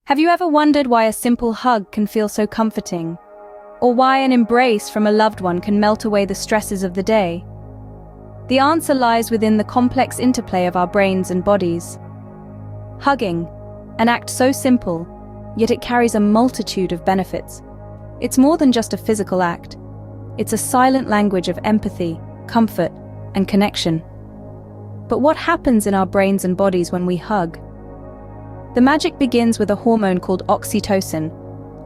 Have you ever wondered why a simple hug can feel so comforting? Or why an embrace from a loved one can melt away the stresses of the day? The answer lies within the complex interplay of our brains and bodies. Hugging, an act so simple, yet it carries a multitude of benefits. It's more than just a physical act. It's a silent language of empathy, comfort, and connection. But what happens in our brains and bodies when we hug? The magic begins with a hormone called oxytocin,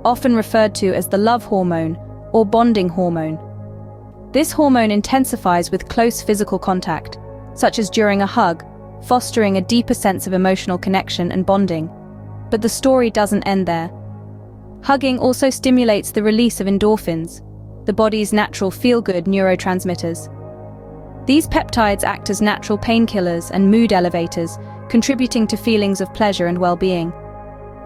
often referred to as the love hormone or bonding hormone. This hormone intensifies with close physical contact, such as during a hug, fostering a deeper sense of emotional connection and bonding. But the story doesn't end there. Hugging also stimulates the release of endorphins, the body's natural feel-good neurotransmitters. These peptides act as natural painkillers and mood elevators, contributing to feelings of pleasure and well-being.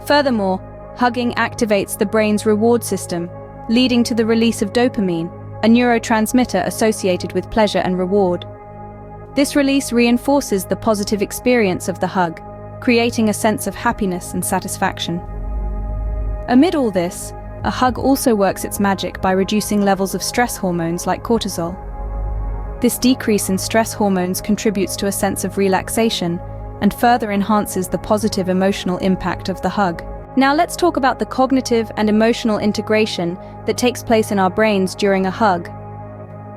Furthermore, hugging activates the brain's reward system, leading to the release of dopamine, a neurotransmitter associated with pleasure and reward. This release reinforces the positive experience of the hug, creating a sense of happiness and satisfaction. Amid all this, a hug also works its magic by reducing levels of stress hormones like cortisol. This decrease in stress hormones contributes to a sense of relaxation and further enhances the positive emotional impact of the hug. Now let's talk about the cognitive and emotional integration that takes place in our brains during a hug.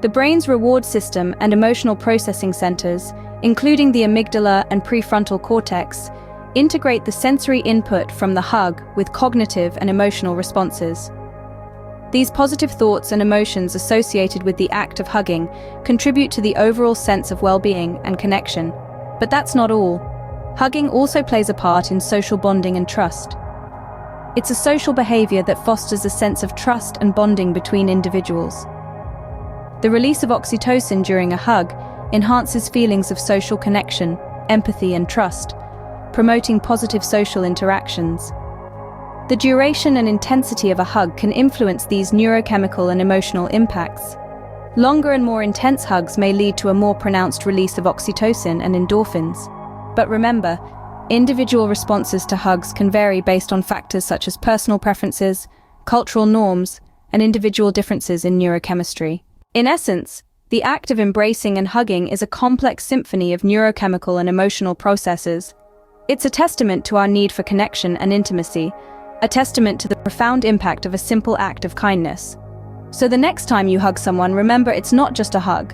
The brain's reward system and emotional processing centers, including the amygdala and prefrontal cortex, integrate the sensory input from the hug with cognitive and emotional responses. These positive thoughts and emotions associated with the act of hugging contribute to the overall sense of well-being and connection. But that's not all. Hugging also plays a part in social bonding and trust. It's a social behavior that fosters a sense of trust and bonding between individuals. The release of oxytocin during a hug enhances feelings of social connection, empathy, and trust, promoting positive social interactions. The duration and intensity of a hug can influence these neurochemical and emotional impacts. Longer and more intense hugs may lead to a more pronounced release of oxytocin and endorphins. But remember, individual responses to hugs can vary based on factors such as personal preferences, cultural norms, and individual differences in neurochemistry. In essence, the act of embracing and hugging is a complex symphony of neurochemical and emotional processes. It's a testament to our need for connection and intimacy, a testament to the profound impact of a simple act of kindness. So the next time you hug someone, remember it's not just a hug.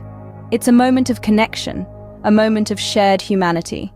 It's a moment of connection, a moment of shared humanity.